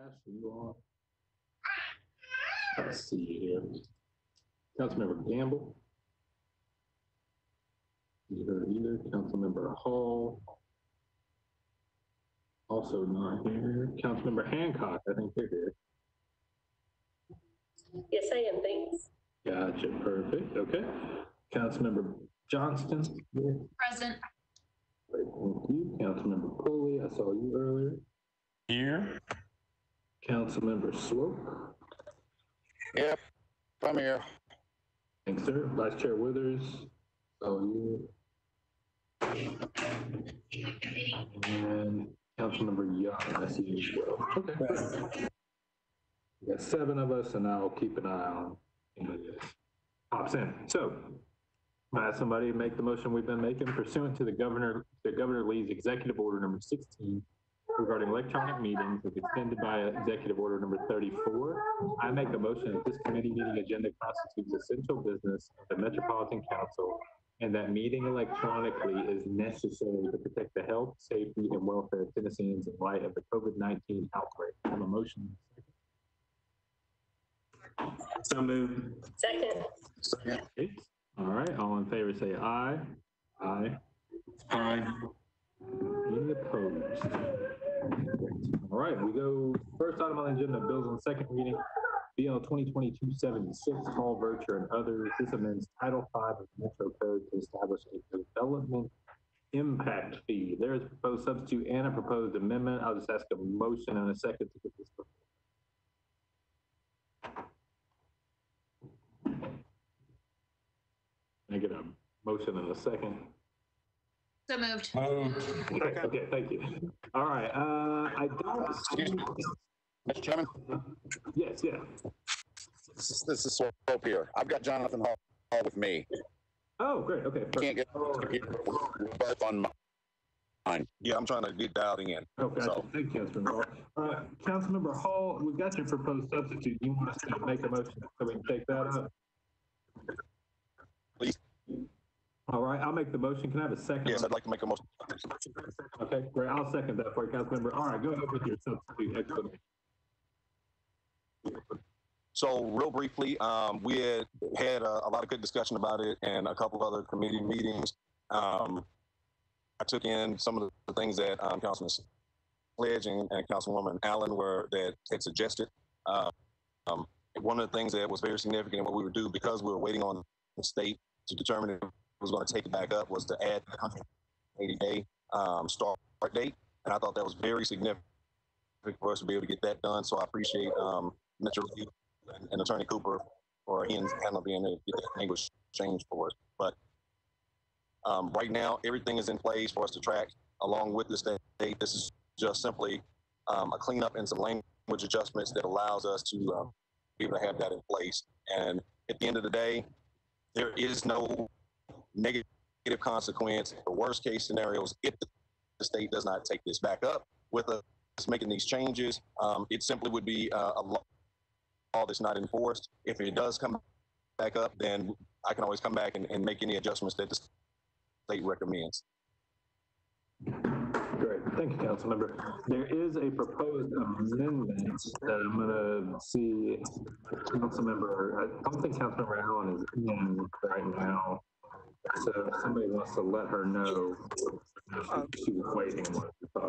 pass you on. Let's see here. Councilmember Gamble. Either. Councilmember Hall. Also not here. Councilmember Hancock, I think they're here. Yes, I am. Thanks. Gotcha. Perfect. Okay. Councilmember Johnston. Here. Present. Great. Thank you. Councilmember Pulley, I saw you earlier. Here. Councilmember Swope. Yep, I'm here. Thanks, sir. Vice Chair Withers, saw you. And Councilmember Young, I see you as well. Okay. We got 7 of us, and I'll keep an eye on this. Pops in. So, I ask somebody to make the motion we've been making pursuant to the Governor Lee's Executive Order number 16 regarding electronic meetings as extended by Executive Order number 34. I make a motion that this committee meeting agenda constitutes essential business of the Metropolitan Council and that meeting electronically is necessary to protect the health, safety, and welfare of Tennesseans in light of the COVID-19 outbreak. I have a motion. So moved. Second. Okay. All right, all in favor say aye. Aye. Aye. Any opposed? All right, we go first item on the agenda, bills on second reading. BL 2022-76, Paul Vercher and others. This amends Title V of the Metro Code to establish a development impact fee. There is a proposed substitute and a proposed amendment. I'll just ask a motion and a second to get this before. Can I get a motion and a second? So moved. Okay, thank you. All right, I don't. Excuse me, Mr. Chairman. Yes, yeah. This is Swope here. I've got Jonathan Hall with me. Oh, great. Okay. Can't get both on mine. Yeah, I'm trying to get dialed in. Okay. So. Thank you, Councilmember Hall. Councilmember Hall, we've got your proposed substitute. You want us to make a motion so we can take that up? Please. All right, I'll make the motion. Can I have a second? Yes, I'd like to make a motion. Okay, great. I'll second that for you, Councilmember. All right, go ahead with your substitute explanation. So real briefly, we had a lot of good discussion about it and a couple of other committee meetings. I took in some of the things that Councilman Sledge and Councilwoman Allen had suggested. One of the things that was very significant in what we would do, because we were waiting on the state to determine if it was going to take it back up, was to add the 180-day start date. And I thought that was very significant for us to be able to get that done. So I appreciate Metro and Attorney Cooper or Ian's panel being able to get that language changed for us. But right now, everything is in place for us to track along with the state. This is just simply a cleanup and some language adjustments that allows us to be able to have that in place. And at the end of the day, there is no negative consequence or worst case scenarios if the state does not take this back up with us making these changes. It simply would be a law that's not enforced. If it does come back up, then I can always come back and make any adjustments that the state recommends. Great. Thank you, Councilmember. There is a proposed amendment that I'm going to see Councilmember. I don't think Councilmember Allen is in right now. So if somebody wants to let her know, she was waiting.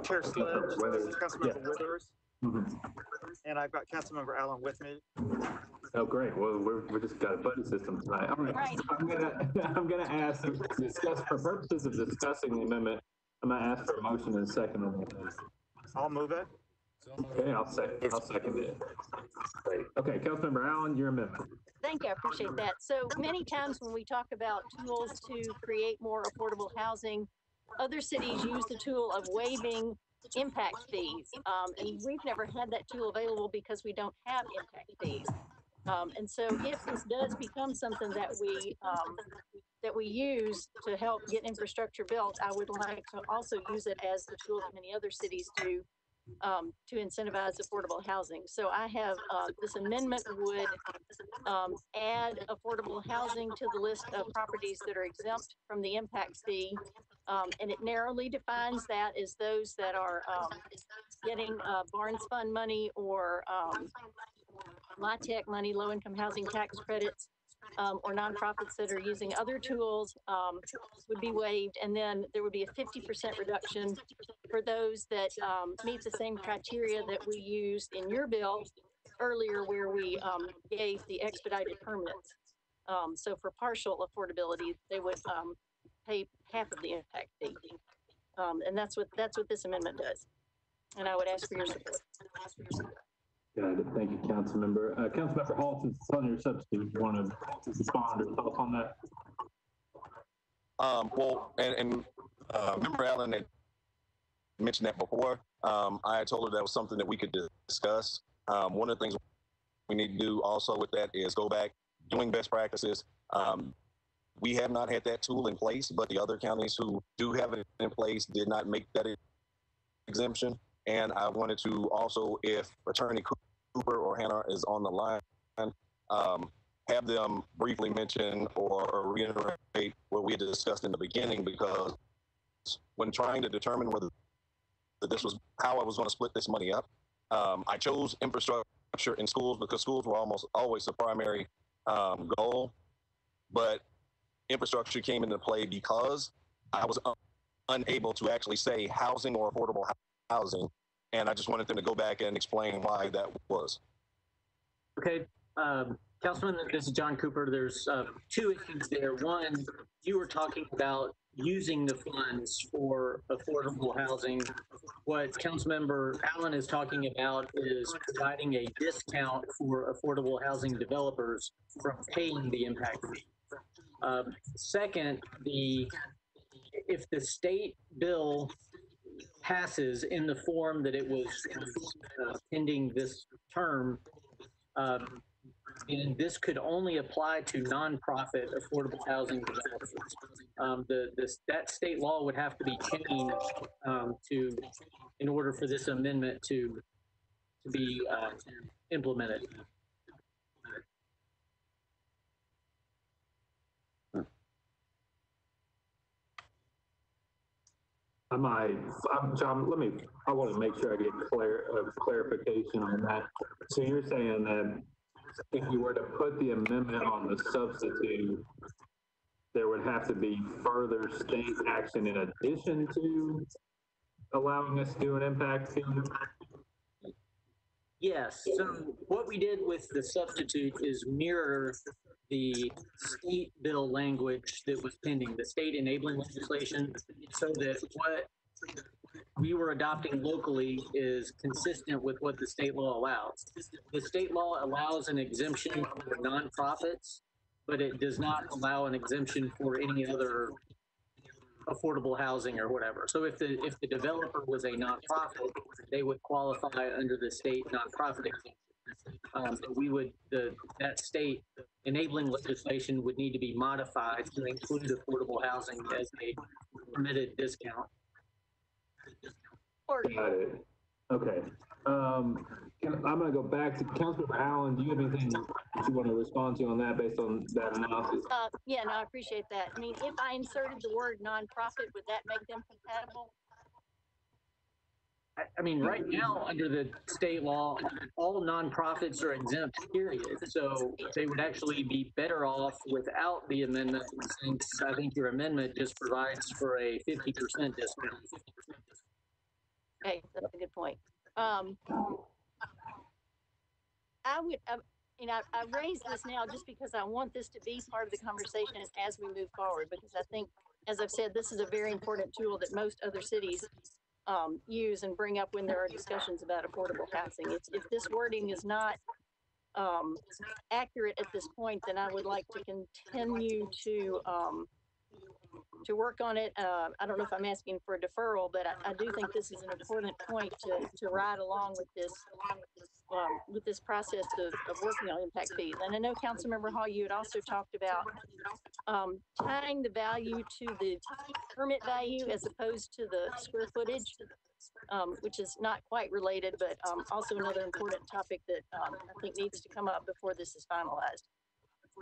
Chair Sledge, Councilmember Withers, Mm-hmm. and I've got Councilmember Allen with me. Oh, great. Well, we're just got a buddy system tonight. All right. I'm gonna ask to discuss, for purposes of discussing the amendment, I'm gonna ask for a motion and a second on that. I'll move it. Okay, I'll second it. Great. Okay, Councilmember Allen, your amendment. Thank you, I appreciate that. So many times when we talk about tools to create more affordable housing, other cities use the tool of waiving impact fees. And we've never had that tool available because we don't have impact fees. And so if this does become something that we use to help get infrastructure built, I would like to also use it as the tool that many other cities do to incentivize affordable housing. So I have, this amendment would add affordable housing to the list of properties that are exempt from the impact fee. And it narrowly defines that as those that are getting Barnes Fund money or LIHTC money, low-income housing tax credits, or nonprofits that are using other tools would be waived. And then there would be a 50% reduction for those that meet the same criteria that we used in your bill earlier, where we gave the expedited permits. So for partial affordability, they would pay half of the impact fee. And that's what this amendment does. And I would ask for your support. Got it. Thank you, Councilmember. Councilmember Hall, since it's on your substitute, you want to respond or talk on that? Well, and Member Allen had mentioned that before. I had told her that was something that we could discuss. One of the things we need to do also with that is go back, doing best practices. We have not had that tool in place, but the other counties who do have it in place did not make that exemption. And I wanted to also, if Attorney Cooper or Hannah is on the line, have them briefly mention or reiterate what we had discussed in the beginning, because when trying to determine whether this was how I was going to split this money up, I chose infrastructure in schools because schools were almost always the primary goal. But infrastructure came into play because I was unable to actually say housing or affordable housing. And I just wanted them to go back and explain why that was. Okay, Councilman, this is John Cooper. There's two issues there. One, you were talking about using the funds for affordable housing. What Councilmember Allen is talking about is providing a discount for affordable housing developers from paying the impact fee. Second, if the state bill passes in the form that it was pending this term, and this could only apply to nonprofit affordable housing developers. That state law would have to be changed in order for this amendment to be implemented. John, I want to make sure I get clarification on that. So you're saying that if you were to put the amendment on the substitute, there would have to be further state action in addition to allowing us to do an impact fee? Yes, so what we did with the substitute is mirror the state bill language that was pending, the state enabling legislation, so that what we were adopting locally is consistent with what the state law allows. The state law allows an exemption for nonprofits, but it does not allow an exemption for any other affordable housing or whatever. So if the developer was a nonprofit, they would qualify under the state nonprofit exemption. That state enabling legislation would need to be modified to include affordable housing as a permitted discount. Got it. Okay. I'm going to go back to Councilmember Allen. Do you have anything that you want to respond to on that based on that analysis? Yeah, no, I appreciate that. I mean, if I inserted the word nonprofit, would that make them compatible? I mean, right now, under the state law, all nonprofits are exempt, period. So they would actually be better off without the amendment, since I think your amendment just provides for a 50% discount. Okay, that's a good point. I raise this now just because I want this to be part of the conversation as we move forward, because I think, as I've said, this is a very important tool that most other cities use and bring up when there are discussions about affordable housing. If this wording is not accurate at this point, then I would like to continue to work on it. I don't know if I'm asking for a deferral, but I do think this is an important point to ride along with this process of working on impact fees. And I know, Councilmember Hall, you had also talked about tying the value to the permit value as opposed to the square footage. which is not quite related, but also another important topic that I think needs to come up before this is finalized.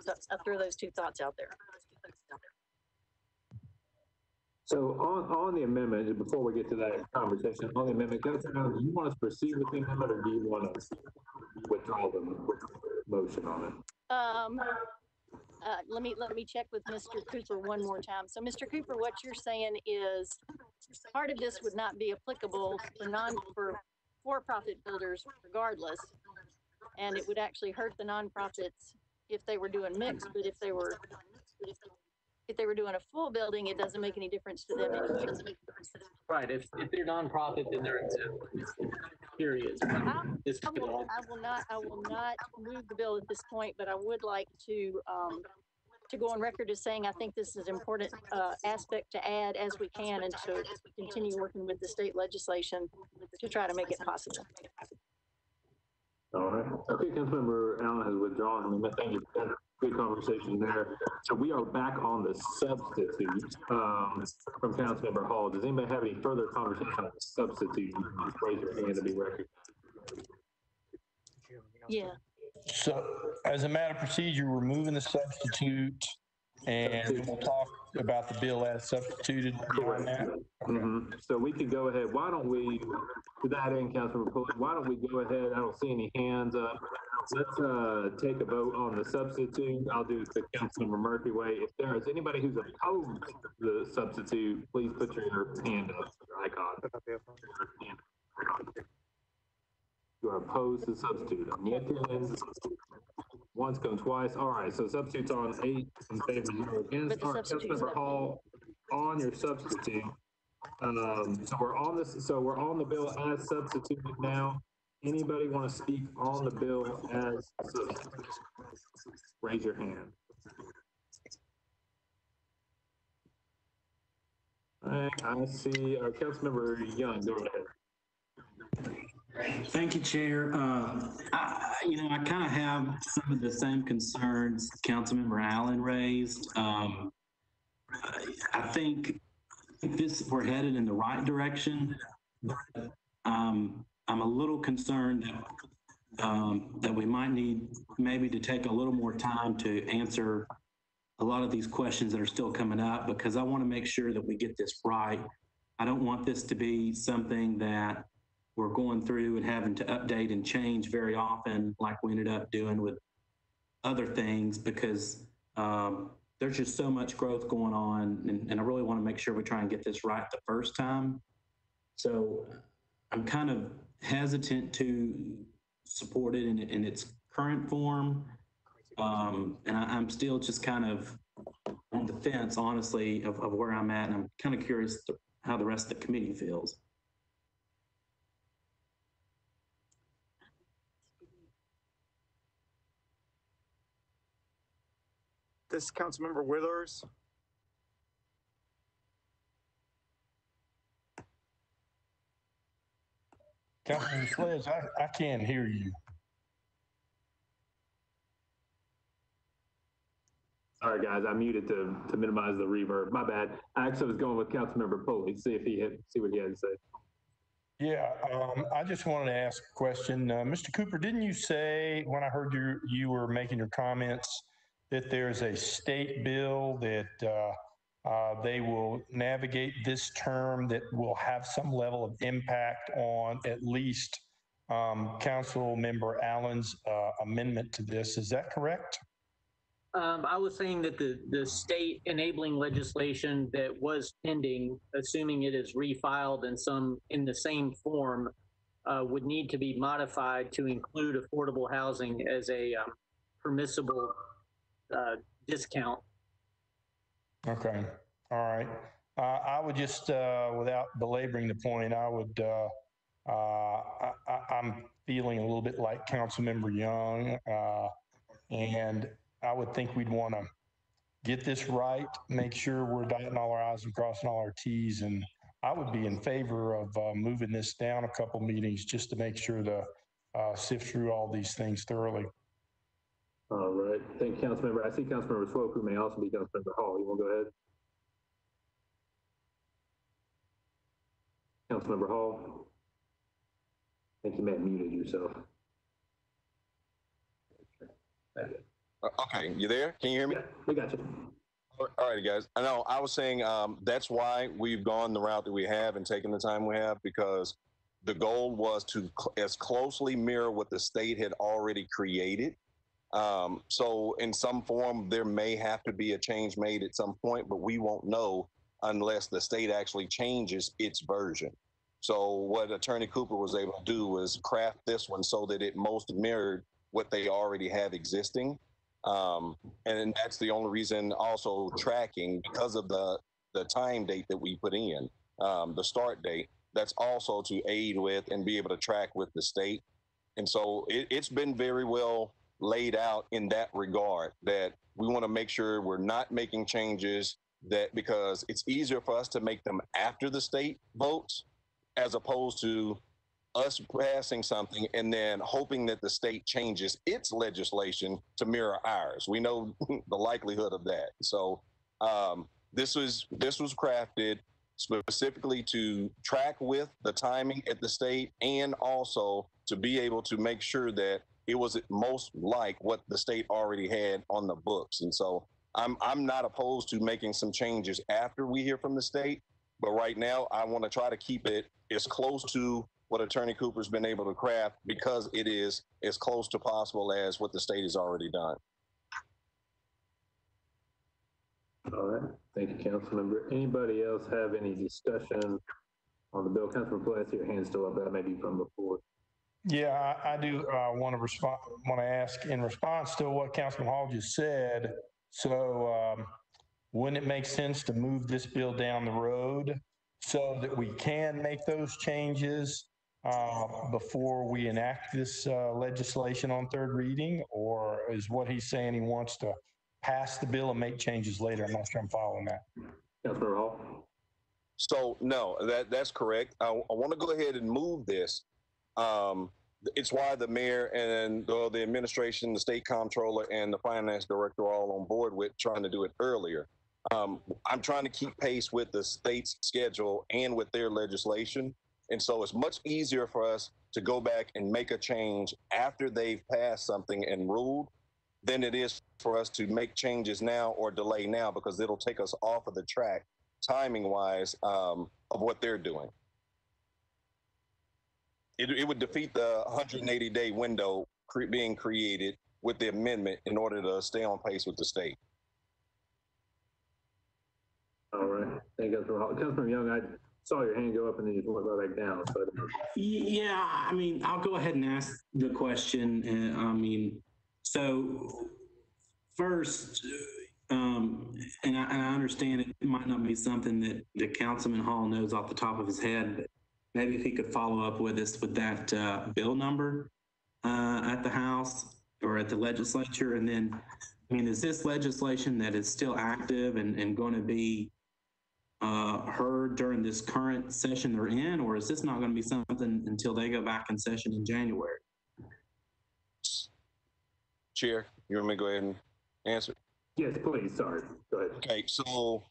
So I'll throw those two thoughts out there. So on the amendment, before we get to that conversation, on the amendment, Councilman Allen, do you want us to proceed with the amendment or do you want to withdraw the motion on it? Let me check with Mr. Cooper one more time. So Mr. Cooper, what you're saying is part of this would not be applicable for for-profit builders regardless. And it would actually hurt the nonprofits if they were doing mixed, but if they were doing a full building, it doesn't make any difference to them anyway. Right, if they're nonprofit, then they're exempt. Period. I will not move the bill at this point, but I would like to go on record as saying I think this is an important aspect to add as we can and to continue working with the state legislation to try to make it possible. All right. Okay, Councilmember Allen has withdrawn. Thank you. Good conversation there. So we are back on the substitute from Councilmember Hall. Does anybody have any further conversation on the substitute? Just raise your hand to be recognized. Yeah. So as a matter of procedure, we're moving the substitute and we'll talk about the bill as substituted. Correct. So we could go ahead. Why don't we, to that end, Councilmember Pullen, why don't we go ahead? I don't see any hands up. Let's take a vote on the substitute. I'll do it the Councilmember Murphy way. If there is anybody who's opposed to the substitute, please put your hand up, your icon. You are opposed to the substitute. Once, going twice. All right, so substitute's on 8 in favor, 0 against. All right, Councilmember Hall, on your substitute. So we're on this. So we're on the bill as substituted now. Anybody want to speak on the bill as substituted? Raise your hand. All right, I see Councilmember Young. Go ahead. Thank you, Chair. I kind of have some of the same concerns Councilmember Allen raised. I think we're headed in the right direction. I'm a little concerned that we might need maybe to take a little more time to answer a lot of these questions that are still coming up, because I want to make sure that we get this right. I don't want this to be something that we're going through and having to update and change very often like we ended up doing with other things, because there's just so much growth going on, and I really want to make sure we try and get this right the first time. So I'm kind of hesitant to support it in its current form. And I'm still just kind of on the fence, honestly, of where I'm at. And I'm kind of curious how the rest of the committee feels. This is Councilmember Withers. Councilman Sledge, I can't hear you. Sorry, guys, I muted to minimize the reverb. My bad. I actually was going with Councilmember Pulley, see what he had to say. Yeah, I just wanted to ask a question. Mr. Cooper, didn't you say, when I heard you were making your comments, that there's a state bill that they will navigate this term that will have some level of impact on at least Council Member Allen's amendment to this? Is that correct? I was saying that the state enabling legislation that was pending, assuming it is refiled in the same form, would need to be modified to include affordable housing as a permissible discount. Okay. All right. I would just, without belaboring the point, I would, I'm feeling a little bit like Councilmember Young, and I would think we'd want to get this right, make sure we're dotting all our I's and crossing all our T's. And I would be in favor of moving this down a couple meetings just to make sure to sift through all these things thoroughly. All right. Thank you, Councilmember. I see Councilmember Swope, who may also be Councilmember Hall. You want to go ahead? Councilmember Hall. think you may have muted yourself. Okay, you there? Can you hear me? Yeah, we got you. All right, guys. I know I was saying that's why we've gone the route that we have and taken the time we have, because the goal was to as closely mirror what the state had already created. So in some form, there may have to be a change made at some point, but we won't know unless the state actually changes its version. So what Attorney Cooper was able to do was craft this one so that it most mirrored what they already have existing. And that's the only reason also tracking, because of the time date that we put in, the start date, that's also to aid with and be able to track with the state. And so it's been very well laid out in that regard, that we want to make sure we're not making changes, that because it's easier for us to make them after the state votes, as opposed to us passing something and then hoping that the state changes its legislation to mirror ours. We know the likelihood of that. So this was crafted specifically to track with the timing at the state, and also to be able to make sure that it was most like what the state already had on the books. And so I'm not opposed to making some changes after we hear from the state, but right now I want to try to keep it as close to what Attorney Cooper's been able to craft, because it is as close to possible as what the state has already done. All right, thank you, Councilmember. Anybody else have any discussion on the bill? Councilmember Pulley, I see your hand still up, that may be from before. Yeah, I do want to ask in response to what Councilman Hall just said. So wouldn't it make sense to move this bill down the road so that we can make those changes before we enact this legislation on third reading? Or is what he's saying he wants to pass the bill and make changes later? I'm not sure I'm following that. Councilmember Hall? So no, that's correct. I want to go ahead and move this. It's why the mayor and the administration, the state comptroller, and the finance director are all on board with trying to do it earlier. I'm trying to keep pace with the state's schedule and with their legislation. And so it's much easier for us to go back and make a change after they've passed something and ruled than it is for us to make changes now or delay now, because it'll take us off of the track timing wise of what they're doing. It would defeat the 180-day window being created with the amendment in order to stay on pace with the state. All right, thank you, Councilmember Hall. Councilmember Young, I saw your hand go up and then you went right back down. So Yeah, I mean, I'll go ahead and ask the question. So first, and I understand it might not be something that Councilman Hall knows off the top of his head, but maybe if he could follow up with us with that bill number at the House or at the legislature. And then, I mean, is this legislation that is still active and going to be heard during this current session they're in, or is this not going to be something until they go back in session in January? Chair, you want me to go ahead and answer? yes, please, sorry, go ahead. Okay, so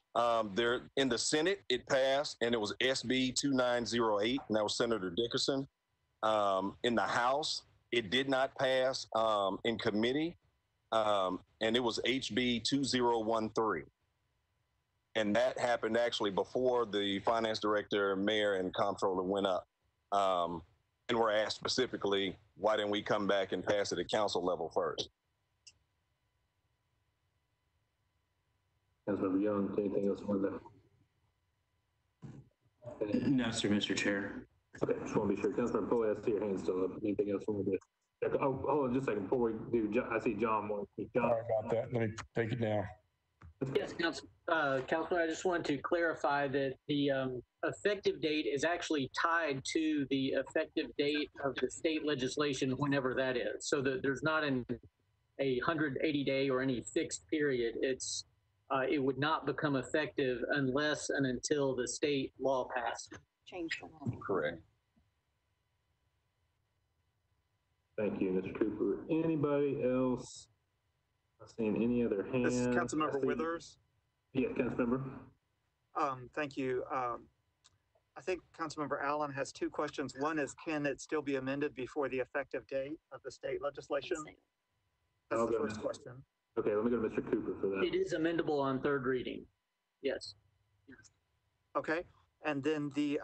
there in the Senate, it passed, and it was SB 2908, and that was Senator Dickerson. In the House, it did not pass in committee, and it was HB 2013. And that happened actually before the finance director, mayor, and comptroller went up. And were asked specifically, why didn't we come back and pass it at council level first? Councilmember Young, anything else on that? No, sir, Mr. Chair. Okay, just want to be sure. Councilmember Pulley, I see your hand still up. Anything else on this? Oh, hold on just a second before we do. I see John. John. Sorry about that. Let me take it down. Yes, Councilman, I just wanted to clarify that the effective date is actually tied to the effective date of the state legislation, whenever that is. So that there's not a 180-day or any fixed period. It would not become effective unless and until the state law passed. Change the law. Correct. Thank you, Mr. Cooper. Anybody else? Not seeing any other hands. This is Councilmember Withers. Yeah, Councilmember. Thank you. I think Councilmember Allen has two questions. One is, can it still be amended before the effective date of the state legislation? That's the first question. Okay, let me go to Mr. Cooper for that. It is amendable on third reading. Yes. Okay, and then the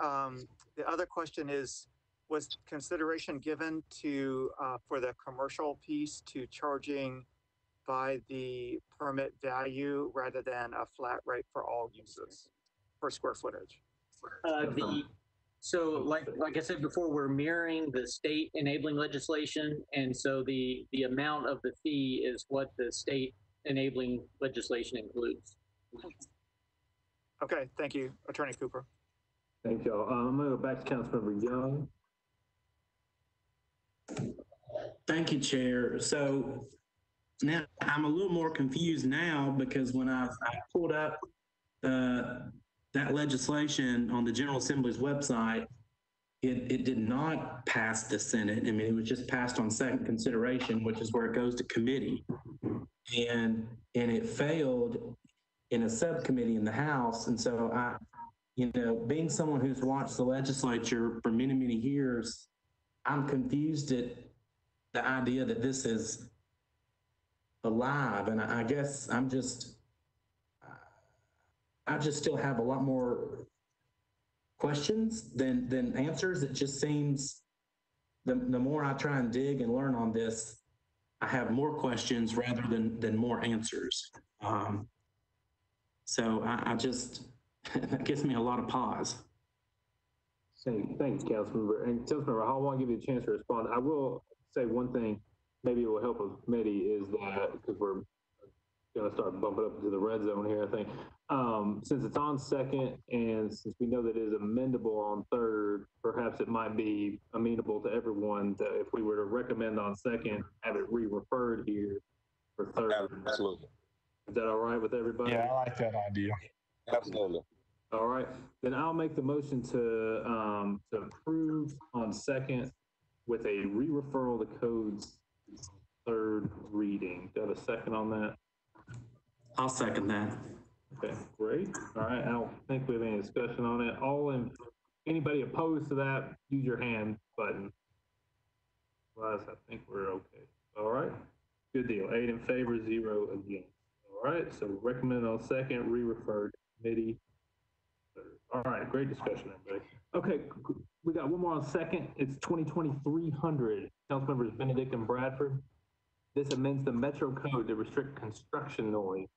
other question is, was consideration given to for the commercial piece to charging by the permit value rather than a flat rate for all uses per square footage? So like I said before, we're mirroring the state enabling legislation, and so the amount of the fee is what the state enabling legislation includes. Okay, thank you, Attorney Cooper. Thank y'all. I'm gonna go back to Councilmember Young. Thank you, Chair. So now I'm a little more confused now because when I pulled up that legislation on the General Assembly's website, it did not pass the Senate. I mean, it was just passed on second consideration, which is where it goes to committee. And it failed in a subcommittee in the House. And so being someone who's watched the legislature for many, many years, I'm confused at the idea that this is alive. And I guess I just still have a lot more questions than answers. It just seems the more I try and dig and learn on this, I have more questions rather than more answers. So I just, that gives me a lot of pause. Thank you, Councilmember. And Councilmember, I want to give you a chance to respond. I will say one thing, maybe it will help with committee, is that, because we're going to start bumping up into the red zone here, I think. Since it's on second, and since we know that it is amendable on third, perhaps it might be amenable to everyone that if we were to recommend on second, have it re-referred here for third. Absolutely. Is that all right with everybody? Yeah, I like that idea. Absolutely. All right, then I'll make the motion to approve on second with a re-referral to codes third reading. Do you have a second on that? I'll second that. Okay, great. All right, I don't think we have any discussion on it. Anybody opposed to that, use your hand button. Otherwise, I think we're okay. All right, good deal. 8 in favor, 0 against. All right, so recommend on second, re-refer to committee. All right, great discussion, everybody. Okay, we got one more on second. It's 2020-300. Councilmembers Benedict and Bradford. This amends the Metro Code to restrict construction noise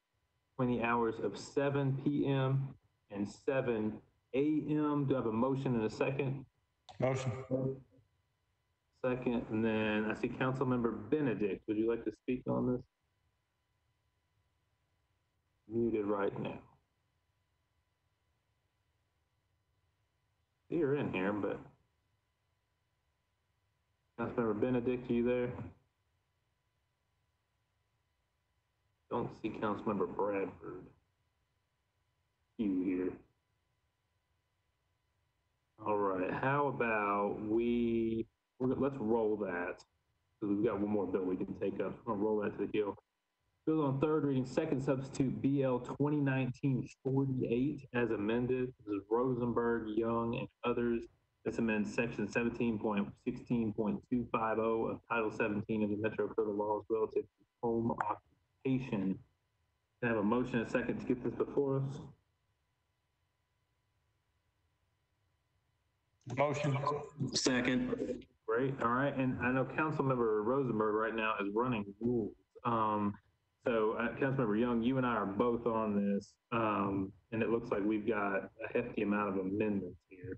between the hours of 7 p.m. and 7 a.m. Do I have a motion and a second? Motion. Second, and then I see Councilmember Benedict. Would you like to speak on this? Muted right now. You're in here, but Councilmember Benedict, are you there? Don't see Councilmember Bradford. You here. All right, how about let's roll that, because we've got one more bill we can take up. We're gonna roll that to the hill. Bill on third reading, second substitute, BL 2019-48 as amended. This is Rosenberg, Young, and others. This amends section 17.16.250 of Title 17 of the Metro Code of Laws relative to home occupation. Can I have a motion and a second to get this before us? Motion. Second. Great, all right, and I know Councilmember Rosenberg right now is running rules. So Councilmember Young, you and I are both on this, and it looks like we've got a hefty amount of amendments here.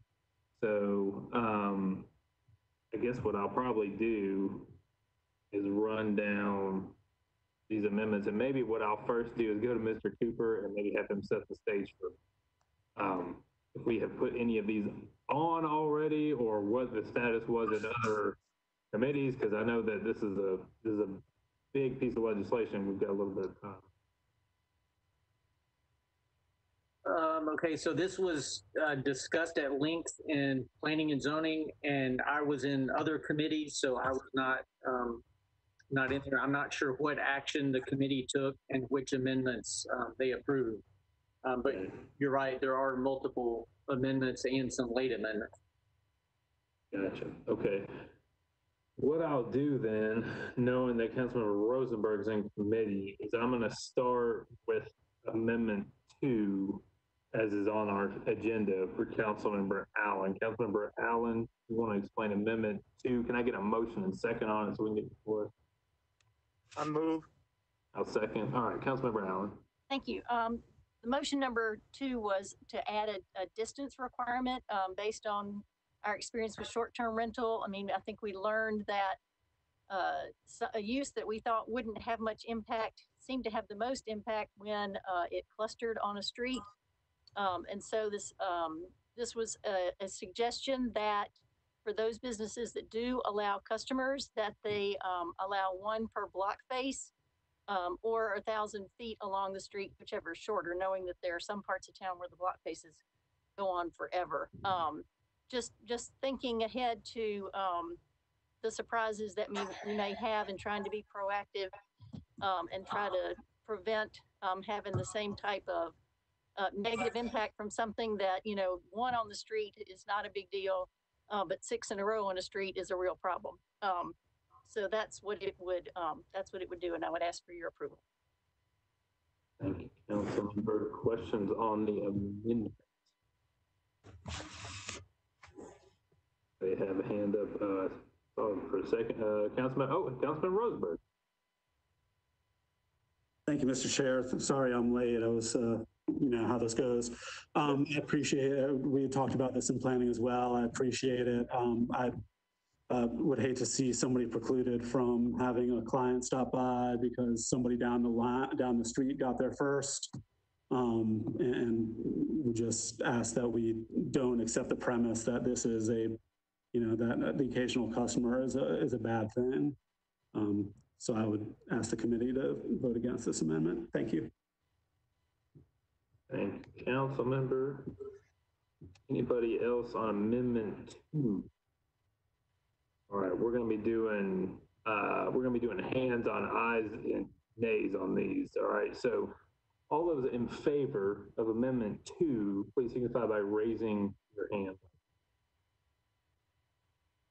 So I guess what I'll probably do is run down these amendments, and maybe what I'll first do is go to Mr. Cooper and maybe have him set the stage for if we have put any of these on already, or what the status was in other committees, because I know that this is a big piece of legislation. We've got a little bit of time. Okay, so this was discussed at length in planning and zoning, and I was in other committees, so I was not in there. I'm not sure what action the committee took and which amendments they approved. But you're right, there are multiple amendments and some late amendments. Gotcha. Okay. What I'll do then, knowing that Councilmember Rosenberg's in committee, is I'm going to start with Amendment 2, as is on our agenda for Councilmember Allen. Councilmember Allen, you want to explain Amendment 2? Can I get a motion and second on it so we can get before? I move. I'll second. All right, Councilmember Allen. Thank you. The motion number 2 was to add a distance requirement based on our experience with short-term rental. I mean, I think we learned that a use that we thought wouldn't have much impact seemed to have the most impact when it clustered on a street. And so this was a suggestion that for those businesses that do allow customers, that they allow one per block face or 1,000 feet along the street, whichever is shorter, knowing that there are some parts of town where the block faces go on forever. Just thinking ahead to the surprises that we may have in trying to be proactive and try to prevent having the same type of negative impact from something that, you know, one on the street is not a big deal, but 6 in a row on a street is a real problem. So that's what it would do, and I would ask for your approval. Thank you, Councilmember. Questions on the amendment? They have a hand up for a second. Councilman Rosenberg. Thank you, Mr. Chair. Sorry I'm late. I was, you know how this goes. I appreciate it. We had talked about this in planning as well. I appreciate it. I would hate to see somebody precluded from having a client stop by because somebody down the street got there first. And we just ask that we don't accept the premise that this is that the occasional customer is a bad thing. So I would ask the committee to vote against this amendment. Thank you. Thank you, Councilmember. Anybody else on Amendment 2? All right, we're going to be doing hands on ayes and nays on these. All right, so all those in favor of Amendment 2, please signify by raising your hand.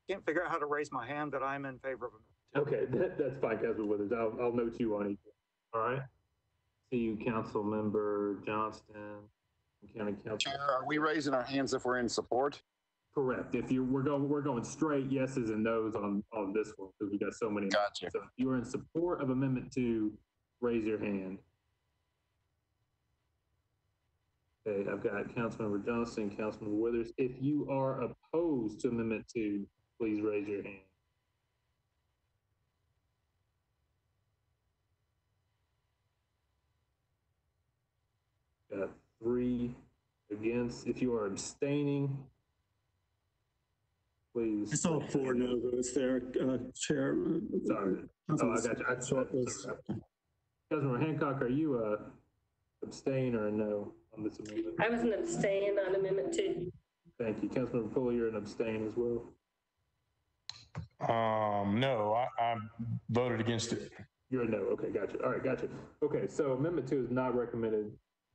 Can't figure out how to raise my hand, but I'm in favor of it. Okay, that's fine, Councilman Withers. I'll note you on each. All right. See you, Councilmember Johnston, County Council. Chair, are we raising our hands if we're in support? Correct. If we're going straight yeses and nos on this one because we got so many. Gotcha. So if you are in support of Amendment 2, raise your hand. Okay, I've got Councilmember Johnston, Councilmember Withers. If you are opposed to Amendment 2, please raise your hand. Got 3 against. If you are abstaining, please. I saw 4 no votes there, Chair. Sorry. Oh, I got you. Councilmember Hancock, are you a abstain or a no on this amendment? I was an abstain on Amendment 2. Thank you. Councilmember Fuller, you're an abstain as well. No, I voted against it. You're a no. Okay, gotcha. All right, gotcha. Okay, so Amendment 2 is not recommended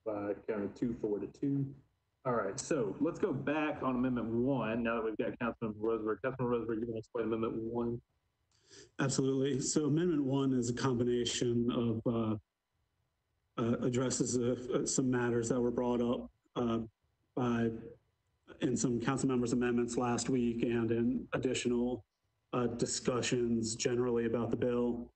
by counting 2-4-2. All right, so let's go back on Amendment 1 now that we've got Councilmember Rosenberg. Councilmember Rosenberg, you want to explain Amendment 1? Absolutely. So Amendment 1 is a combination of addresses some matters that were brought up in some council members' amendments last week and in additional discussions generally about the bill.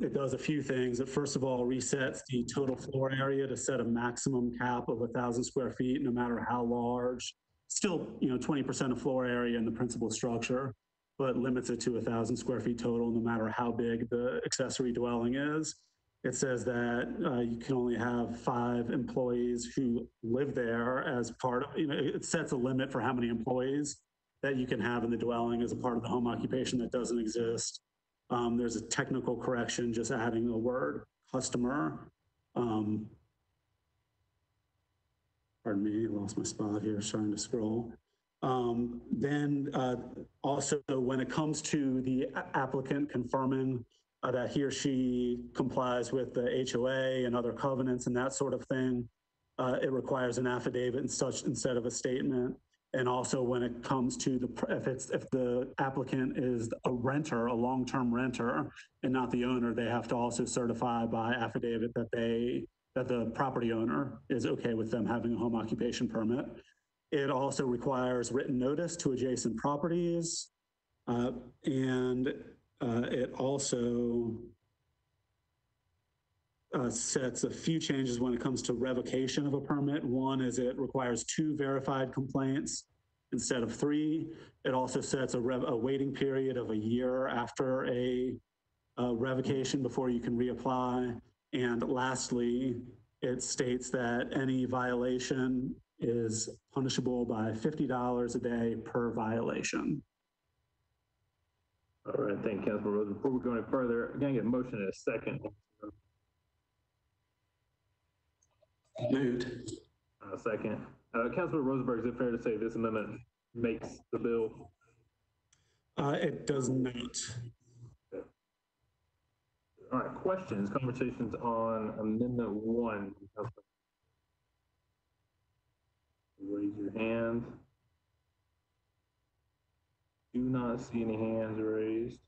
It does a few things. It first of all resets the total floor area to set a maximum cap of 1,000 square feet, no matter how large. Still, 20% of floor area in the principal structure, but limits it to 1,000 square feet total, no matter how big the accessory dwelling is. It says that you can only have 5 employees who live there as part of, it sets a limit for how many employees that you can have in the dwelling as a part of the home occupation that doesn't exist. There's a technical correction, just adding the word customer. Pardon me, I lost my spot here, trying to scroll. Then also when it comes to the applicant confirming that he or she complies with the HOA and other covenants and that sort of thing, it requires an affidavit and such instead of a statement. And also when it comes to if the applicant is a renter, a long-term renter, and not the owner, they have to also certify by affidavit that the property owner is okay with them having a home occupation permit. It also requires written notice to adjacent properties. And it also sets a few changes when it comes to revocation of a permit. One is it requires 2 verified complaints instead of 3. It also sets a waiting period of a year after a revocation before you can reapply. And lastly, it states that any violation is punishable by $50 a day per violation. All right, thank you, Councilman Rose. Before we go any further, I'm gonna get a motion in a second. Moved. Second. Councilman Rosenberg, is it fair to say this amendment makes the bill? It does not. Okay. All right, questions, conversations on Amendment 1? Raise your hand. Do not see any hands raised.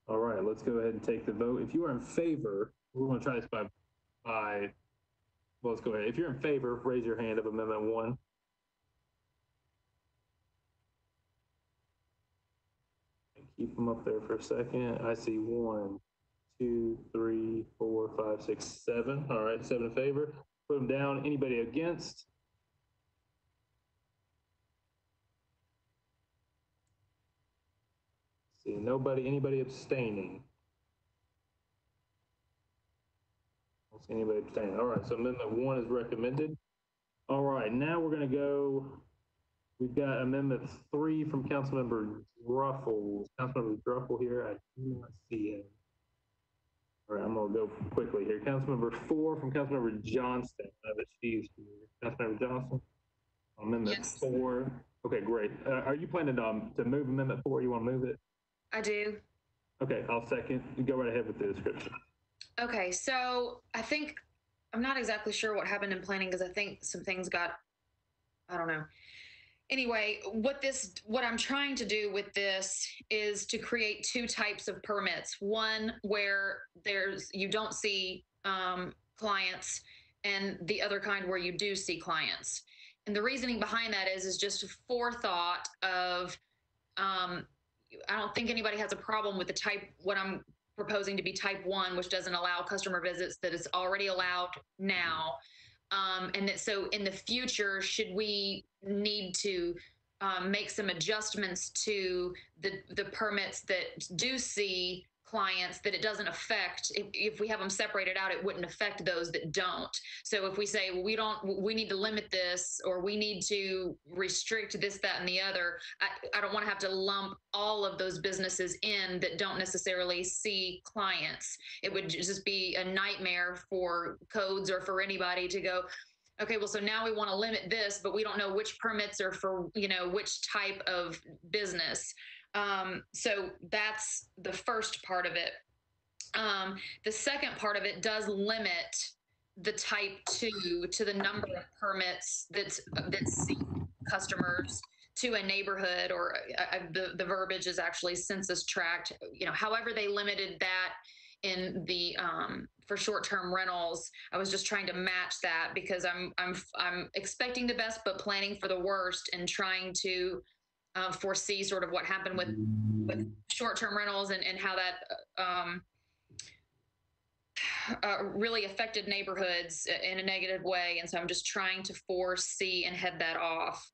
All right, let's go ahead and take the vote. If you are in favor, we're going to try this by well, let's go ahead. If you're in favor, raise your hand of Amendment 1. Keep them up there for a second. I see 1, 2, 3, 4, 5, 6, 7. All right, 7 in favor. Put them down. Anybody against? See, nobody, anybody abstaining? I don't see anybody abstaining. All right, so Amendment 1 is recommended. All right, now we're going to go, we've got Amendment 3 from Councilmember Druffel. Councilmember Druffel here, I do not see him. All right, I'm going to go quickly here. Councilmember 4 from Councilmember Johnston. I have a she's here. Councilmember Johnston? Amendment Yes. 4. Okay, great. Are you planning to move Amendment 4? You want to move it? I do. Okay, I'll second. You go right ahead with the description. Okay, so I think I'm not exactly sure what happened in planning because I think some things got, I don't know. Anyway, what I'm trying to do with this is to create 2 types of permits. One where you don't see clients, and the other kind where you do see clients. And the reasoning behind that is just forethought of, I don't think anybody has a problem with what I'm proposing to be type 1, which doesn't allow customer visits, that is already allowed now. And that so in the future, should we need to make some adjustments to the permits that do see clients, that it doesn't affect, if we have them separated out, it wouldn't affect those that don't. So if we say, well, we need to limit this, or we need to restrict this, that, and the other, I don't want to have to lump all of those businesses in that don't necessarily see clients. It would just be a nightmare for codes or for anybody to go, okay, well, so now we want to limit this, but we don't know which permits are for, which type of business. So that's the first part of it. The second part of it does limit the type 2 to the number of permits that see customers to a neighborhood, or the verbiage is actually census tract, however they limited that in the for short-term rentals. I was just trying to match that because I'm expecting the best but planning for the worst, and trying to foresee sort of what happened with short-term rentals and how that really affected neighborhoods in a negative way. And so I'm just trying to foresee and head that off.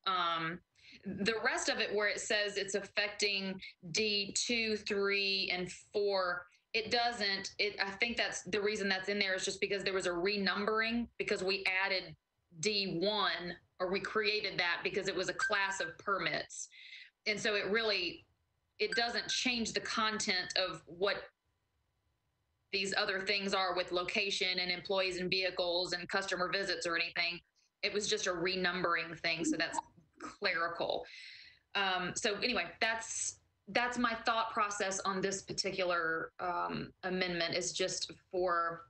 The rest of it, where it says it's affecting D2, 3, and 4, it doesn't. I think that's the reason that's in there is just because there was a renumbering, because we added D1, or we created that because it was a class of permits. And so it doesn't change the content of what these other things are with location and employees and vehicles and customer visits or anything. It was just a renumbering thing. So that's clerical. So anyway, that's my thought process on this particular amendment, is just for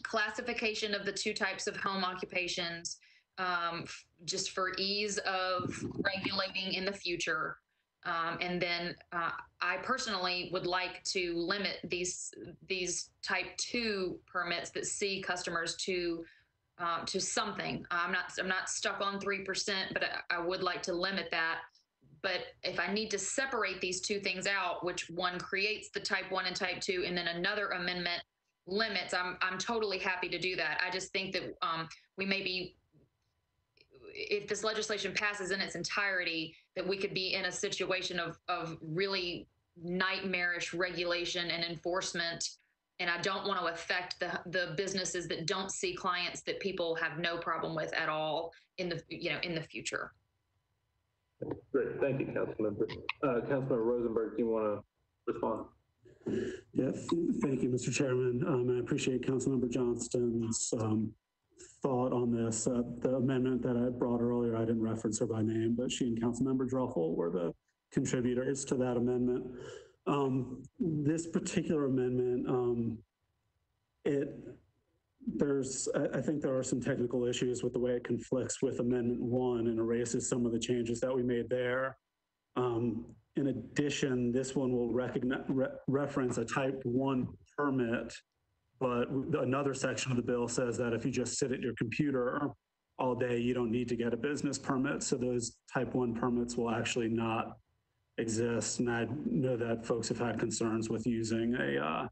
classification of the two types of home occupations, just for ease of regulating in the future. And then I personally would like to limit these type 2 permits that see customers to something. I'm not stuck on 3%, but I would like to limit that. But if I need to separate these two things out, which one creates the type 1 and type 2, and then another amendment limits, I'm totally happy to do that. I just think that we may be, if this legislation passes in its entirety, that we could be in a situation of really nightmarish regulation and enforcement. And I don't want to affect the businesses that don't see clients that people have no problem with at all in the future. Great, thank you, Councilmember. Councilmember Rosenberg, do you want to respond? Yes, thank you, Mr. Chairman. I appreciate Councilmember Johnston's thought on this. The amendment that I brought earlier, I didn't reference her by name, but she and Councilmember Druffel were the contributors to that amendment. This particular amendment, I think there are some technical issues with the way it conflicts with Amendment 1 and erases some of the changes that we made there. In addition, this one will reference a type 1 permit, but another section of the bill says that if you just sit at your computer all day, you don't need to get a business permit. So those type 1 permits will actually not exist. And I know that folks have had concerns with using a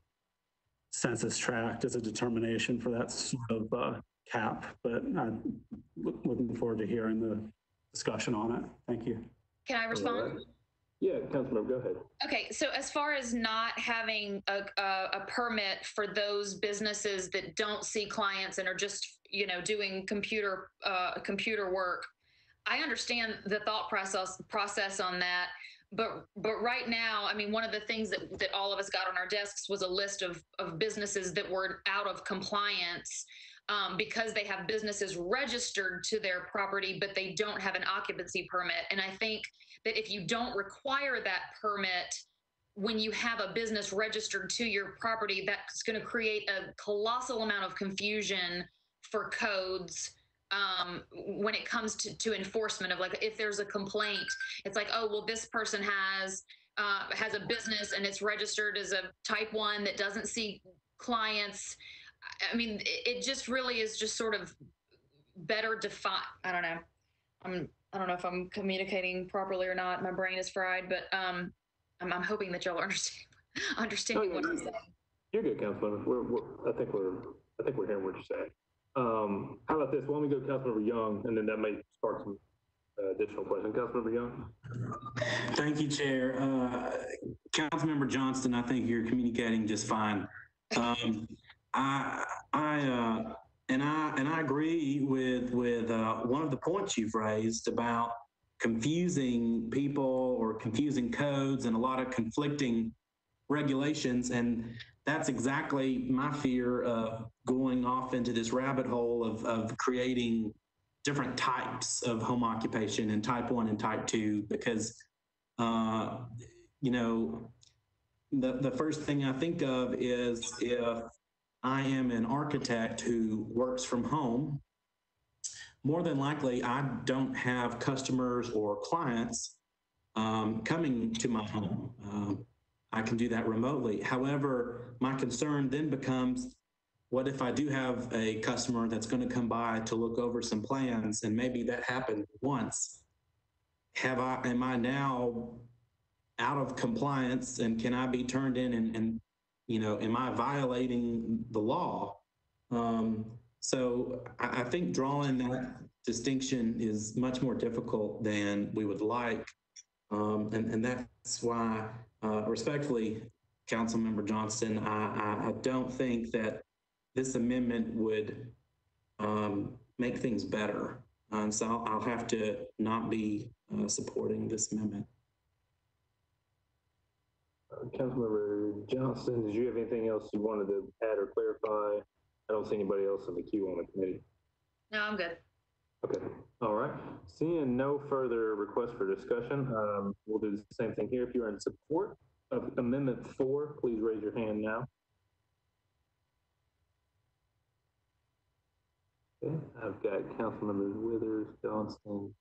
census tract as a determination for that sort of cap, but I'm looking forward to hearing the discussion on it. Thank you. Can I respond? Right. Yeah, Councilmember, go ahead. Okay, so as far as not having a permit for those businesses that don't see clients and are just, doing computer work, I understand the thought process on that. But right now, I mean, one of the things that all of us got on our desks was a list of businesses that were out of compliance because they have businesses registered to their property, but they don't have an occupancy permit. And I think that if you don't require that permit when you have a business registered to your property, that's going to create a colossal amount of confusion for codes when it comes to enforcement of, like, if there's a complaint, it's like, oh, well, this person has a business and it's registered as a type 1 that doesn't see clients. I mean, it just really is just sort of better defined. I don't know. I don't know if I'm communicating properly or not. My brain is fried, but I'm hoping that y'all are understanding what I'm saying. You're good, Councilmember. I think we're hearing what you're saying. How about this? Why don't we go Councilmember Young, and then that may spark some additional questions. Councilmember Young. Thank you, Chair. Councilmember Johnston, I think you're communicating just fine. I agree with one of the points you've raised about confusing people or confusing codes and a lot of conflicting regulations. And that's exactly my fear of going off into this rabbit hole of creating different types of home occupation and type 1 and type 2, because, the first thing I think of is if I am an architect who works from home, more than likely I don't have customers or clients coming to my home. I can do that remotely. However, my concern then becomes, what if I do have a customer that's going to come by to look over some plans, and maybe that happened once? Am I now out of compliance, and can I be turned in and am I violating the law? So I think drawing that distinction is much more difficult than we would like. And that's why, respectfully, Councilmember Johnston, I don't think that this amendment would make things better. So I'll have to not be supporting this amendment. Councilmember Johnston, did you have anything else you wanted to add or clarify? I don't see anybody else in the queue on the committee. No, I'm good. Okay, all right. Seeing no further requests for discussion, we'll do the same thing here. If you are in support of Amendment 4, please raise your hand now. Okay, I've got council members Withers, Johnston.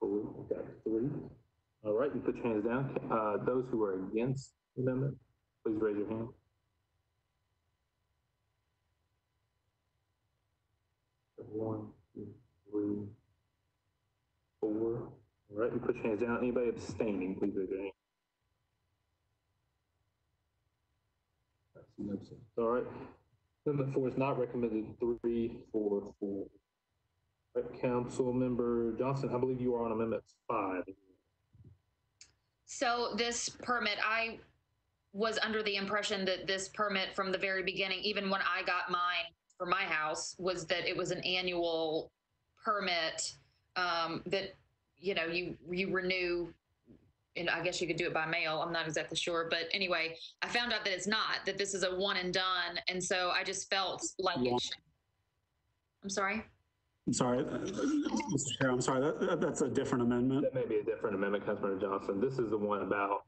I've got 3. All right, you put your hands down. Those who are against the amendment, please raise your hand. One, 2, 3, 4. All right, you put your hands down. Anybody abstaining, please raise your hand. All right. Amendment 4 is not recommended. 3, 4, 4. All right, Council Member Johnson, I believe you are on Amendment 5. So this permit, I was under the impression that this permit from the very beginning, even when I got mine for my house, was that it was an annual permit that, you know, you renew. And I guess you could do it by mail. I'm not exactly sure. But anyway, I found out that it's not, that this is a one and done. And so I just felt like it should. I'm sorry? I'm sorry, Mr. Chair, I'm sorry, that's a different amendment. That may be a different amendment, Councilmember Johnson. This is the one about,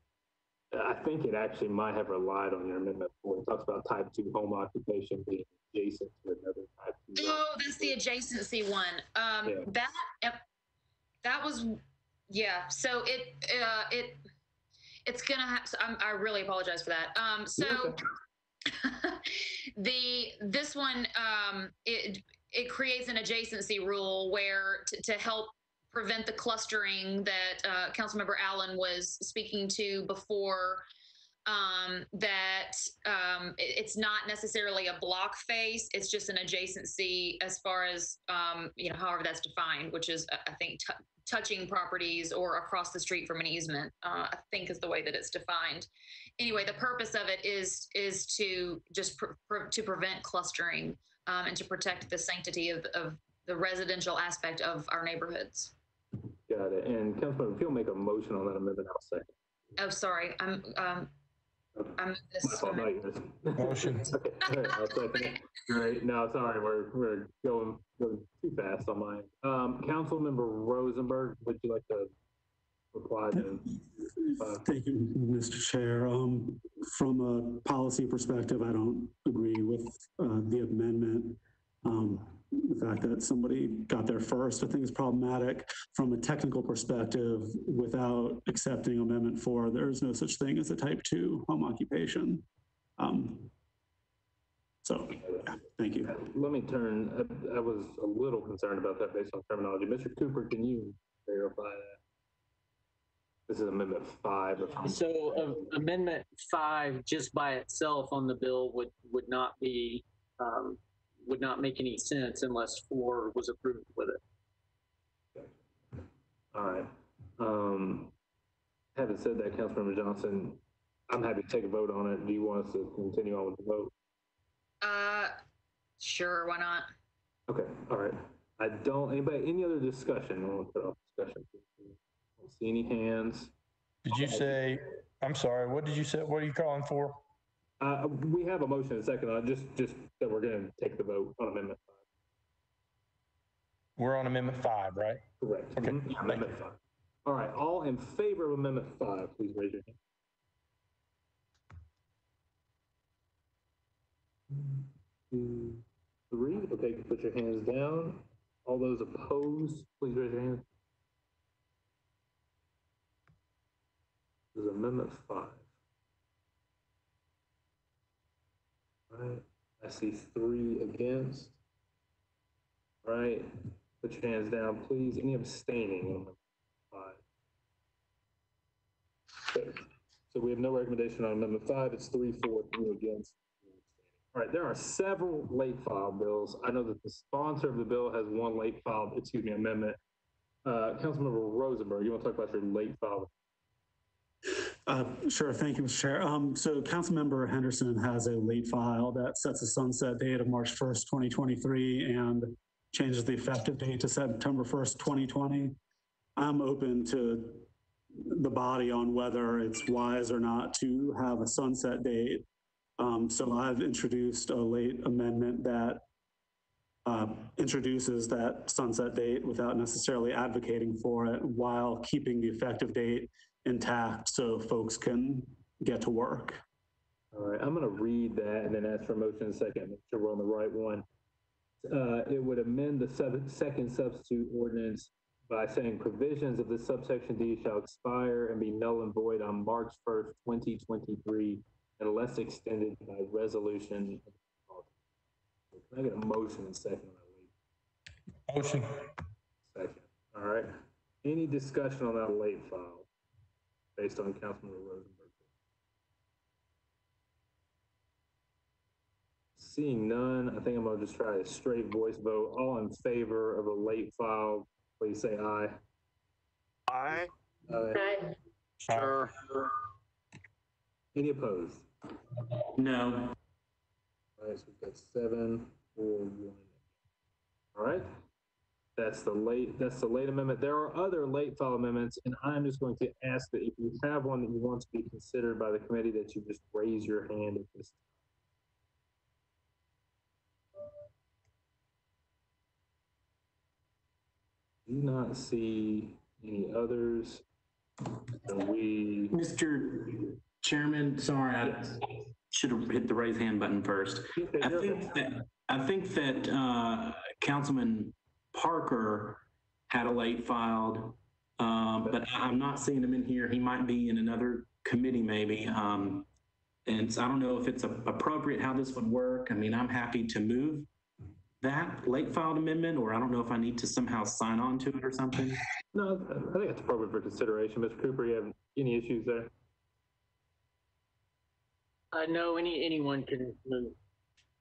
I think it actually might have relied on your amendment 4. It talks about type 2 home occupation being adjacent to another type 2. Oh, that's the adjacency one. Yeah. That was, yeah. So it's gonna have. So I really apologize for that. So this one it creates an adjacency rule where to help prevent the clustering that Councilmember Allen was speaking to before. It's not necessarily a block face. It's just an adjacency as far as, you know, however that's defined, which is, I think, touching properties or across the street from an easement, I think is the way that it's defined. Anyway, the purpose of it is to just to prevent clustering and to protect the sanctity of the residential aspect of our neighborhoods. Got it. And Councilmember, if you'll make a motion on that amendment, I'll second. Oh, sorry. I'm this Motion. Okay, all right, I'll second it. Great. No, sorry, we're going too fast on mine. Councilmember Rosenberg, would you like to reply to? Thank you, Mr. Chair. From a policy perspective, I don't agree with the amendment. The fact that somebody got there first, I think, is problematic. From a technical perspective, without accepting Amendment 4, there is no such thing as a Type 2 home occupation. So, yeah, thank you. Let me turn. I was a little concerned about that based on terminology. Mr. Cooper, can you verify that? This is Amendment 5. So Amendment 5 just by itself on the bill would not be would not make any sense unless 4 was approved with it. All right. Having said that, Councilmember Johnson, I'm happy to take a vote on it. Do you want us to continue on with the vote? Sure, why not? Okay, all right. Any other discussion? I want to put off discussion. I don't see any hands. Did you say, I'm sorry, what did you say? What are you calling for? We have a motion and a second. Just that we're going to take the vote on Amendment 5. We're on Amendment 5, right? Correct. Okay. Amendment 5. All right. All in favor of Amendment 5, please raise your hand. 1, 2, 3. Okay, put your hands down. All those opposed, please raise your hand. This is Amendment 5. All right. I see 3 against. All right. Put your hands down, please. Any abstaining on Amendment 5? Okay. So we have no recommendation on Amendment 5. It's 3, 4, 3 against. All right, there are several late file bills. I know that the sponsor of the bill has one late file, amendment. Councilmember Rosenberg, you want to talk about your late file? Sure, thank you, Mr. Chair. So Councilmember Henderson has a late file that sets a sunset date of March 1st, 2023 and changes the effective date to September 1st, 2020. I'm open to the body on whether it's wise or not to have a sunset date. So I've introduced a late amendment that introduces that sunset date without necessarily advocating for it while keeping the effective date intact so folks can get to work. All right, I'm going to read that and then ask for a motion in a second, make sure we're on the right one. it would amend the second substitute ordinance by saying provisions of this subsection D shall expire and be null and void on March 1st, 2023, unless extended by resolution. Can I get a motion and second on that late? Motion. Second. All right. Any discussion on that late file based on Councilmember Rosenberg? Seeing none, I think I'm gonna just try a straight voice vote. All in favor of a late file, please say aye. Aye. Aye. Sure. Any opposed? No. All right, so we've got 7, 4, 1. All right. That's the late amendment. There are other late file amendments, and I'm just going to ask that if you have one that you want to be considered by the committee, that you just raise your hand at this time. Do not see any others. Mr. Chairman, sorry, I should have hit the raise hand button first. I think that Councilman Parker had a late filed, but I'm not seeing him in here. He might be in another committee maybe. And so I don't know if it's appropriate how this would work. I mean, I'm happy to move that late filed amendment, or I don't know if I need to somehow sign on to it or something. No, I think it's appropriate for consideration. Mr. Cooper, you have any issues there? No, anyone can move.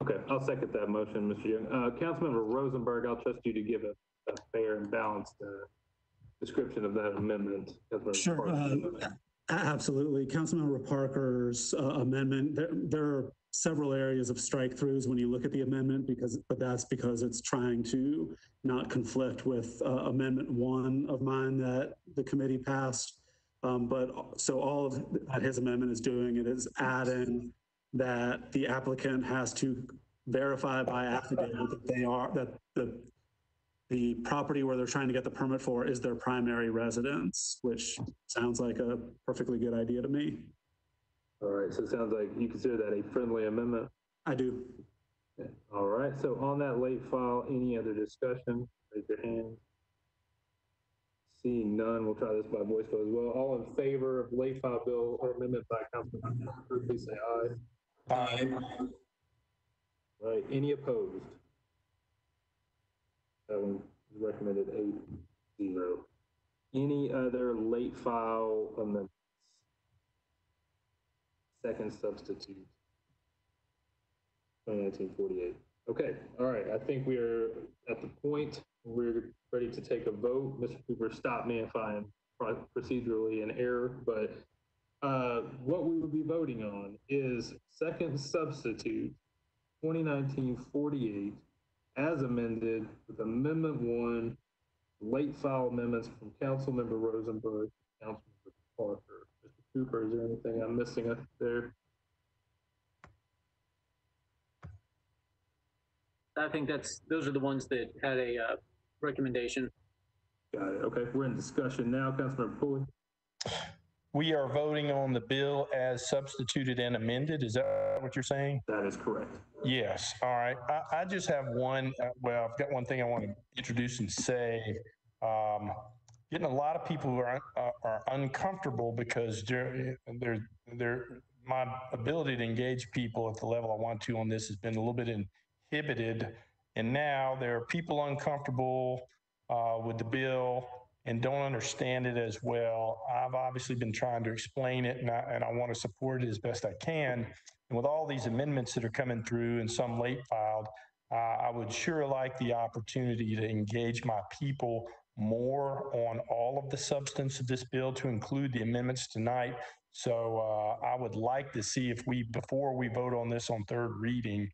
Okay, I'll second that motion, Mr. Young. Councilmember Rosenberg, I'll trust you to give a fair and balanced description of that amendment. Sure, absolutely. Councilmember Parker's amendment, there are several areas of strike throughs when you look at the amendment, but that's because it's trying to not conflict with Amendment 1 of mine that the committee passed. So all of that his amendment is doing, it is adding that the applicant has to verify by affidavit that the property where they're trying to get the permit for is their primary residence, which sounds like a perfectly good idea to me. All right, so it sounds like you consider that a friendly amendment? I do. Okay. All right, so on that late file, any other discussion? Raise your hand. Seeing none, we'll try this by voice vote as well. All in favor of late file bill or amendment by Councilman Parker, please say aye. Aye. Right, any opposed? That one is recommended 8-0. Any other late file amendments? Second substitute, 2019-48. Okay, all right, I think we are at the point we're ready to take a vote. Mr. Cooper, stop me if I am procedurally in error, but what we will be voting on is second substitute 2019-48 as amended with Amendment 1, late file amendments from Councilmember Rosenberg, Councilmember Parker. Mr. Cooper, is there anything I'm missing up there? I think those are the ones that had a recommendation. Got it. Okay, we're in discussion now. Councilmember Pulley. We are voting on the bill as substituted and amended. Is that what you're saying? That is correct. Yes. All right. I just have one. Well, I've got one thing I want to introduce and say. Getting a lot of people who are uncomfortable because my ability to engage people at the level I want to on this has been a little bit inhibited, and now there are people uncomfortable with the bill and don't understand it as well. I've obviously been trying to explain it, and I want to support it as best I can. And with all these amendments that are coming through and some late filed, I would sure like the opportunity to engage my people more on all of the substance of this bill, to include the amendments tonight. So I would like to see if before we vote on this on third reading,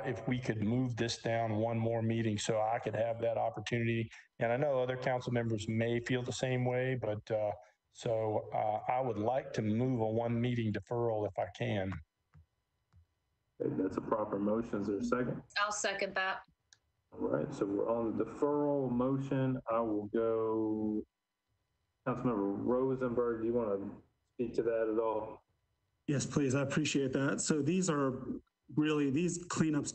if we could move this down one more meeting so I could have that opportunity. And I know other council members may feel the same way, but so I would like to move a one meeting deferral if I can. Okay, that's a proper motion. Is there a second? I'll second that. All right, so we're on the deferral motion. I will go, Councilmember Rosenberg, do you want to speak to that at all? Yes, please. I appreciate that. So these are really, these cleanups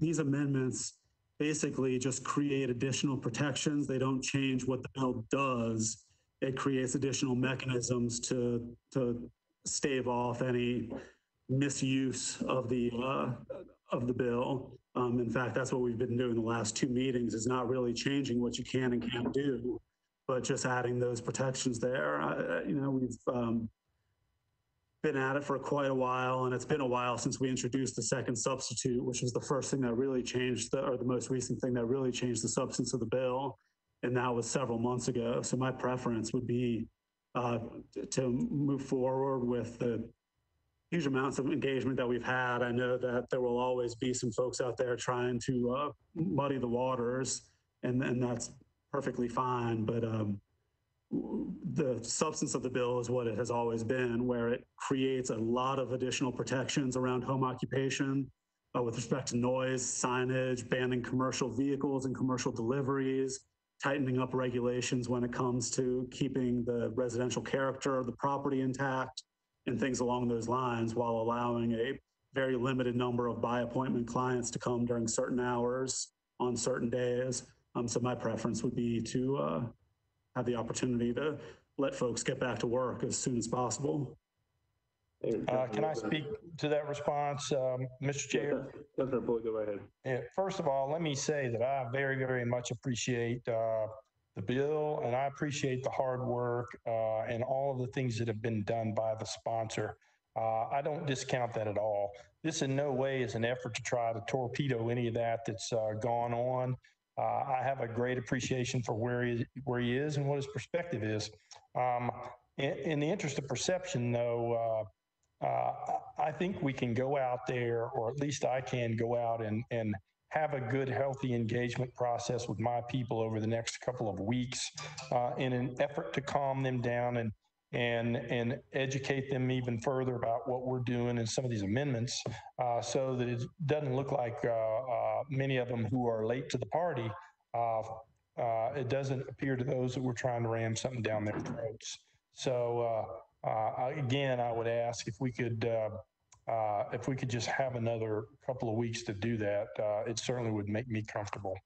these amendments basically just create additional protections. They don't change what the bill does. It creates additional mechanisms to stave off any misuse of the bill. In fact, that's what we've been doing the last two meetings, is not really changing what you can and can't do, but just adding those protections there. We've been at it for quite a while, and it's been a while since we introduced the second substitute, which was the first thing that really changed, or the most recent thing that really changed the substance of the bill, and that was several months ago. So my preference would be to move forward with the huge amounts of engagement that we've had. I know that there will always be some folks out there trying to muddy the waters, and that's perfectly fine, but the substance of the bill is what it has always been, where it creates a lot of additional protections around home occupation with respect to noise, signage, banning commercial vehicles and commercial deliveries, tightening up regulations when it comes to keeping the residential character of the property intact, and things along those lines, while allowing a very limited number of by appointment clients to come during certain hours on certain days. So my preference would be to have the opportunity to let folks get back to work as soon as possible. Can I speak to that response, Mr. Chair? Councilor Boyd, go ahead. Yeah, first of all, let me say that I very, very much appreciate the bill, and I appreciate the hard work and all of the things that have been done by the sponsor. I don't discount that at all. This in no way is an effort to try to torpedo any of that that's gone on. I have a great appreciation for where he is and what his perspective is. In the interest of perception, though, I think we can go out there, or at least I can go out and have a good, healthy engagement process with my people over the next couple of weeks in an effort to calm them down and educate them even further about what we're doing and some of these amendments, so that it doesn't look like many of them who are late to the party, it doesn't appear to those that we're trying to ram something down their throats. So again, I would ask if we could just have another couple of weeks to do that. It certainly would make me comfortable.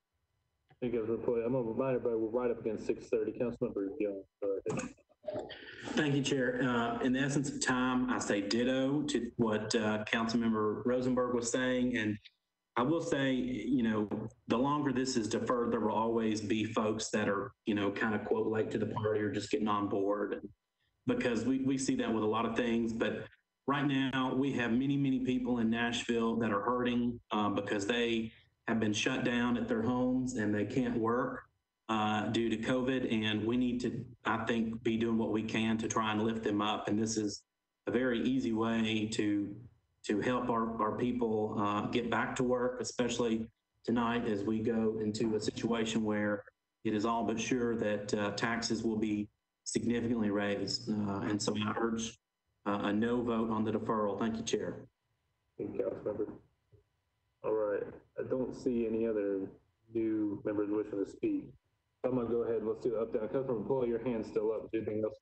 Thank you, Councilor Boyd. I'm gonna remind everybody we're right up against 6:30. Councilmember Young, go ahead. Thank you, Chair. In the essence of time, I say ditto to what Councilmember Rosenberg was saying. And I will say, the longer this is deferred, there will always be folks that are, kind of quote late to the party or just getting on board. Because we see that with a lot of things. But right now, we have many, many people in Nashville that are hurting because they have been shut down at their homes and they can't work due to COVID. And we need to, I think, be doing what we can to try and lift them up. And this is a very easy way to help our people get back to work, especially tonight as we go into a situation where it is all but sure that taxes will be significantly raised. And so I urge a no vote on the deferral. Thank you, Chair. Thank you, Councilmember. All right, I don't see any other new members wishing to speak. I'm gonna go ahead, let's do the up down. Councilmember, pull your hand still up. Do you think else?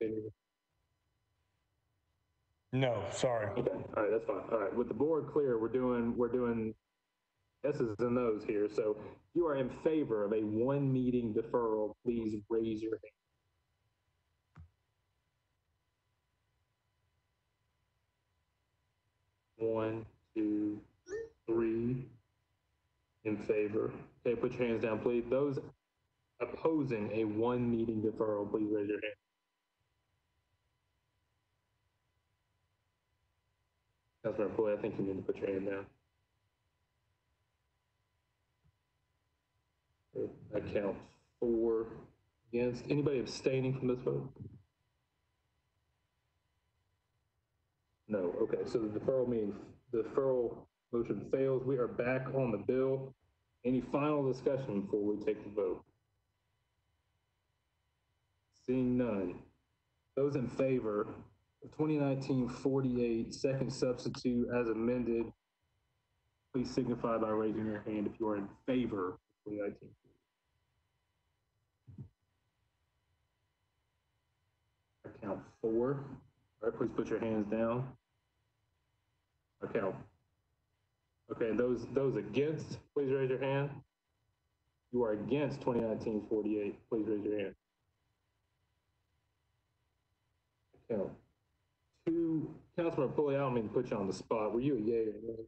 No, sorry. Okay, all right, that's fine. All right, with the board clear, we're doing S's and O's here. So if you are in favor of a one meeting deferral, please raise your hand. 1, 2, 3 in favor. Okay, put your hands down, please. Those opposing a one meeting deferral, please raise your hand. Councilmember Pulley, I think you need to put your hand down. I count 4 against. Anybody abstaining from this vote? No. Okay, so the deferral motion fails. We are back on the bill. Any final discussion before we take the vote? Seeing none. Those in favor of 2019-48 second substitute as amended, please signify by raising your hand if you are in favor of 2019. I count 4. All right, please put your hands down. I count Okay, those against, please raise your hand. You are against 2019-48, please raise your hand. Count. Two, Councilman Pulley, I don't mean to put you on the spot. Were you a yay or nay?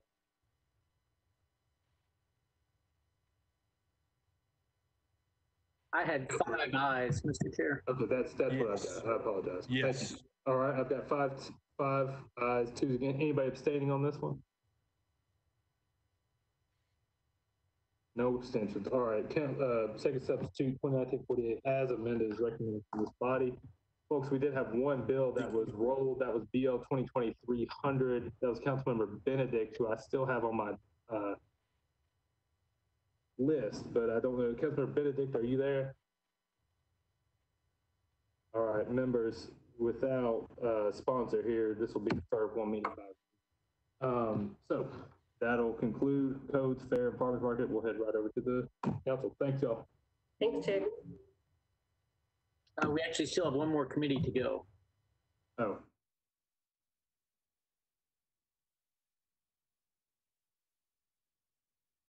I had 5 ayes, Mr. Chair. Okay, that's what Yes. I've got. I apologize. Yes. Thank you. All right, I've got five ayes, 2 against. Anybody abstaining on this one? No abstentions. All right, second substitute 2019-48 as amended is recommended from this body. Folks, we did have one bill that was rolled. That was BL 2020-300. That was Councilmember Benedict, who I still have on my list, but I don't know. Councilmember Benedict, are you there? All right, members, without sponsor here, this will be the third one meeting about. So that'll conclude codes, fair, and farmers market. We'll head right over to the council. Thanks, y'all. Thanks, Jake. We actually still have one more committee to go. Oh,